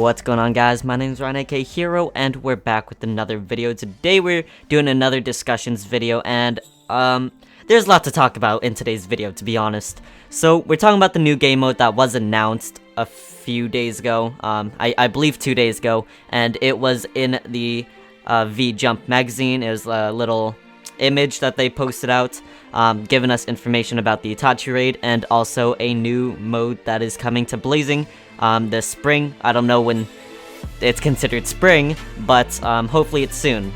What's going on, guys? My name is Ryan aka Hero, and we're back with another video. Today we're doing another discussions video, and there's a lot to talk about in today's video, to be honest. So we're talking about the new game mode that was announced a few days ago, I believe 2 days ago, and it was in the V-Jump magazine. It was a little image that they posted out, giving us information about the Itachi raid, and also a new mode that is coming to Blazing this spring. I don't know when it's considered spring, but hopefully it's soon.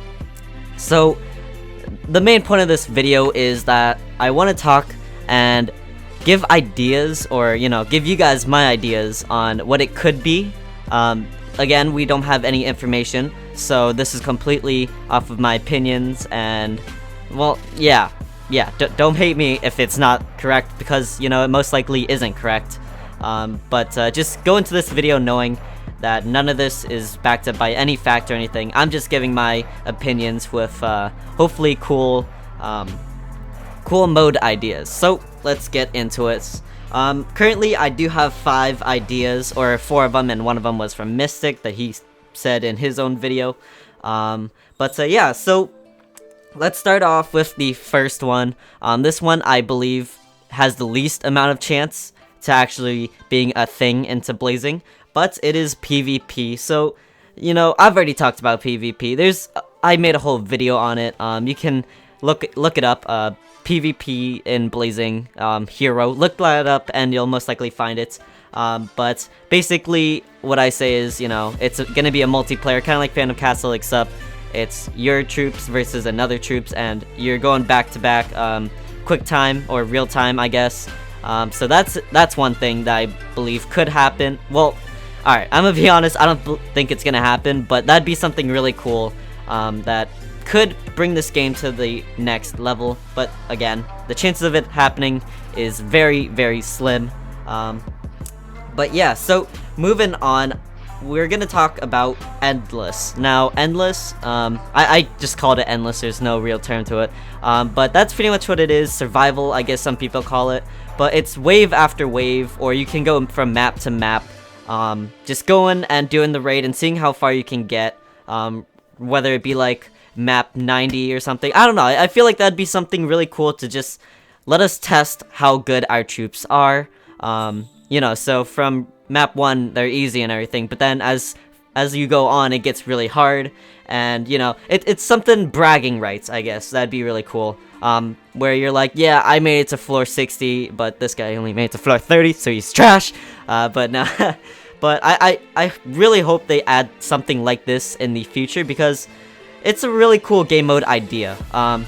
So the main point of this video is that I want to talk and give ideas, or give you guys my ideas on what it could be. Again, we don't have any information, so this is completely off of my opinions, and well, yeah, don't hate me if it's not correct, because it most likely isn't correct. But just go into this video knowing that none of this is backed up by any fact or anything. I'm just giving my opinions with hopefully cool mode ideas. So let's get into it. Currently I do have 5 ideas, or 4 of them, and one of them was from Mystic that he said in his own video. Yeah, so let's start off with the first one. This one I believe has the least amount of chance to actually being a thing into Blazing, but it is PvP. So I've already talked about PvP. I made a whole video on it. You can look it up, PvP in Blazing hero. Look that up and you'll most likely find it. But basically what I say is, it's gonna be a multiplayer, kind of like Phantom Castle, except it's your troops versus another troops, and you're going back to back, quick time or real time, I guess. So that's one thing that I believe could happen. Well, alright, I'm gonna be honest, I don't think it's gonna happen, but that'd be something really cool that could bring this game to the next level. But again, the chances of it happening is very, very slim. But yeah, so moving on, we're gonna talk about Endless. Now, Endless, I just called it Endless, there's no real term to it. But that's pretty much what it is. Survival, I guess some people call it. But it's wave after wave, or you can go from map to map. Just going and doing the raid and seeing how far you can get. Whether it be like map 90 or something. I don't know. I feel like that'd be something really cool to just let us test how good our troops are. So from map 1, they're easy and everything, but then as you go on, it gets really hard, and it's something bragging rights, I guess. That'd be really cool. Where you're like, yeah, I made it to floor 60, but this guy only made it to floor 30, so he's trash. But no, but I really hope they add something like this in the future, because it's a really cool game mode idea. I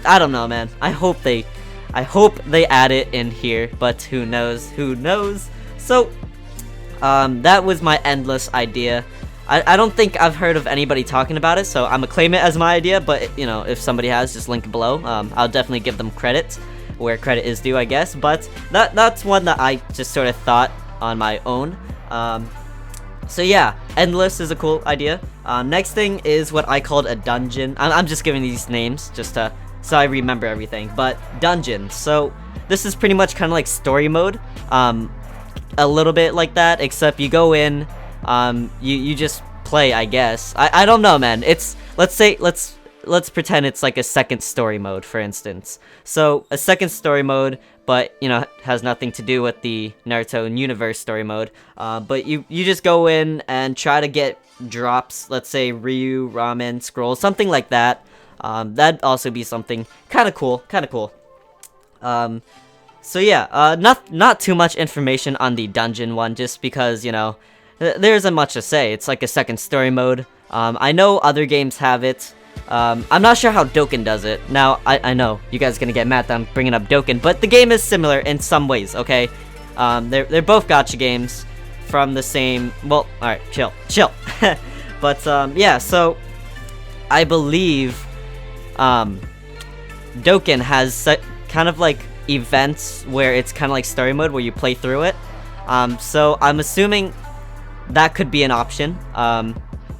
don't know, man. I hope they add it in here, but who knows? So, that was my Endless idea. I don't think I've heard of anybody talking about it, so I'm gonna claim it as my idea, but, if somebody has, just link it below. I'll definitely give them credit where credit is due, I guess, but that's one that I just sort of thought on my own. So yeah, Endless is a cool idea. Next thing is what I called a dungeon. I'm just giving these names just so I remember everything, but dungeon. So this is pretty much kind of like story mode, a little bit like that, except you go in, you just play, I guess. I don't know, man. Let's pretend it's like a second story mode, for instance. So a second story mode, but has nothing to do with the Naruto universe story mode. But you just go in and try to get drops, let's say Ryu, Ramen, Scroll, something like that. That'd also be something kind of cool. So yeah, not too much information on the dungeon one, just because there isn't much to say. It's like a second story mode. I know other games have it. I'm not sure how Dokkan does it. Now, I know you guys are gonna get mad that I'm bringing up Dokkan, but the game is similar in some ways, okay? They're both gacha games from the same... Well, alright, chill. But, yeah, so I believe Dokkan has kind of like events where it's kind of like story mode, where you play through it. So I'm assuming that could be an option.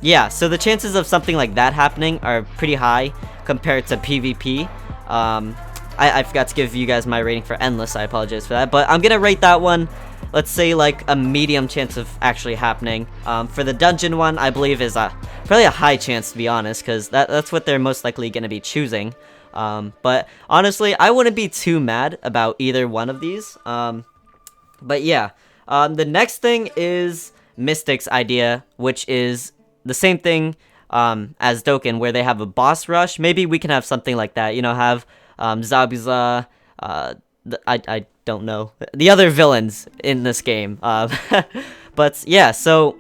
Yeah, so the chances of something like that happening are pretty high compared to PvP. I forgot to give you guys my rating for Endless. I apologize for that, but I'm gonna rate that one let's say like a medium chance of actually happening. For the dungeon one, I believe is probably a high chance, to be honest, because that's what they're most likely going to be choosing. But honestly, I wouldn't be too mad about either one of these. But yeah, the next thing is Mystic's idea, which is the same thing as Dokkan, where they have a boss rush. Maybe we can have something like that, you know, have Zabuza, I don't know, the other villains in this game. But yeah, so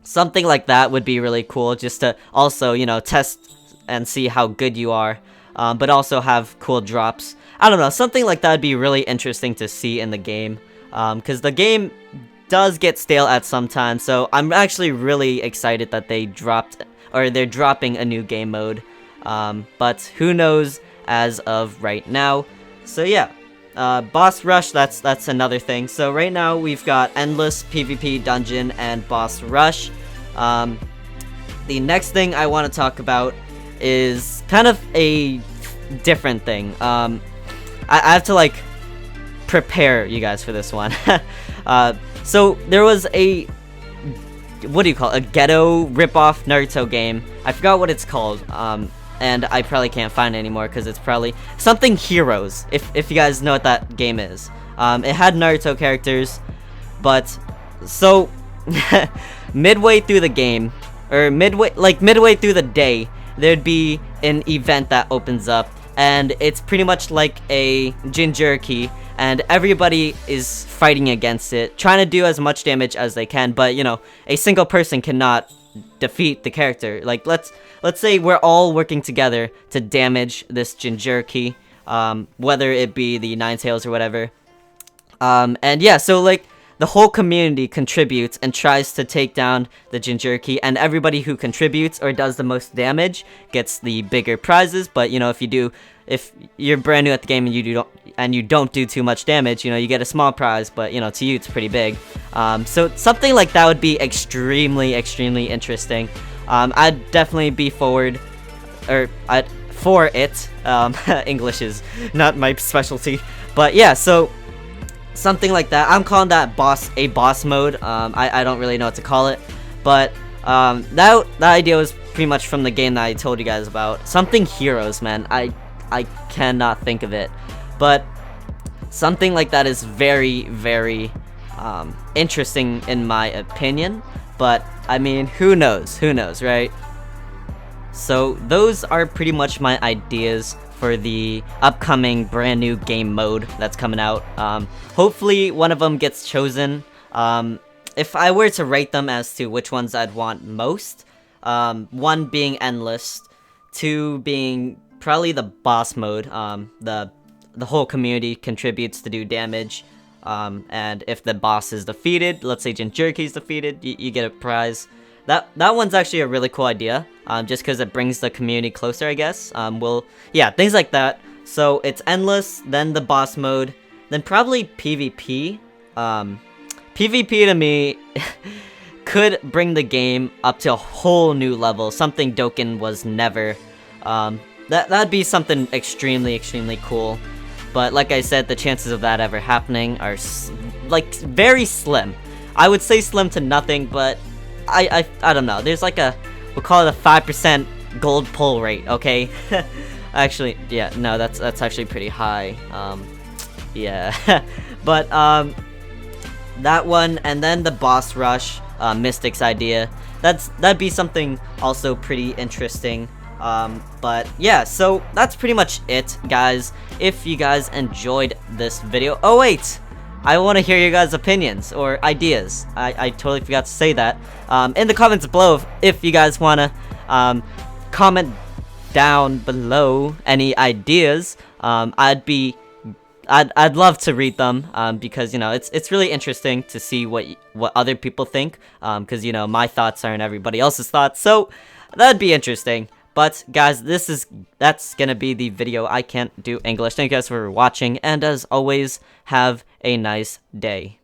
something like that would be really cool, just to also, you know, test and see how good you are, but also have cool drops. I don't know, something like that would be really interesting to see in the game, because the game does get stale at some time, so I'm actually really excited that they're dropping a new game mode, but who knows as of right now. So yeah, boss rush, that's another thing. So right now we've got endless, PvP, dungeon, and boss rush. The next thing I want to talk about is kind of a different thing. I have to like prepare you guys for this one. So there was a, what do you call it? A ghetto ripoff Naruto game. I forgot what it's called. And I probably can't find it anymore because it's probably something Heroes, if you guys know what that game is. It had Naruto characters, but so midway through the game, or midway through the day, there'd be an event that opens up, and it's pretty much like a Jinchuriki, and everybody is fighting against it, trying to do as much damage as they can, but you know, a single person cannot defeat the character. Like, let's say we're all working together to damage this Jinchuriki, whether it be the Nine Tails or whatever. And yeah, so like the whole community contributes and tries to take down the Jinchuriki, and everybody who contributes or does the most damage gets the bigger prizes. But you know, if you're brand new at the game and you don't do too much damage, you know, you get a small prize, but you know, to you it's pretty big. So something like that would be extremely interesting. I'd definitely be for it. English is not my specialty, but yeah, so something like that. I'm calling that a boss mode. I don't really know what to call it, but that idea was pretty much from the game that I told you guys about. Something Heroes, man. I cannot think of it, but something like that is very interesting in my opinion. But I mean, who knows, right? So those are pretty much my ideas for the upcoming brand new game mode that's coming out. Hopefully one of them gets chosen. If I were to rate them as to which ones I'd want most, 1 being endless, 2 being probably the boss mode. The whole community contributes to do damage, and if the boss is defeated, let's say Jinchuriki's defeated, you get a prize. That one's actually a really cool idea, just because it brings the community closer, I guess. Yeah, things like that. So it's endless, then the boss mode, then probably PvP. PvP to me could bring the game up to a whole new level, something Dokkan was never. That'd be something extremely cool. But like I said, the chances of that ever happening are like very slim. I would say slim to nothing, but I don't know. There's like we'll call it a 5% gold pull rate, okay? Actually, yeah, no, that's actually pretty high. Yeah. But that one, and then the boss rush, Mystic's idea. That'd be something also pretty interesting. But yeah, so that's pretty much it, guys. If you guys enjoyed this video, oh wait, I want to hear your guys' opinions or ideas. I totally forgot to say that. In the comments below, if you guys want to comment down below any ideas, I'd love to read them, because you know, it's really interesting to see what other people think, because you know, my thoughts aren't everybody else's thoughts, so that'd be interesting. But guys, that's gonna be the video. I can't do English. Thank you guys for watching, and as always, have a nice day.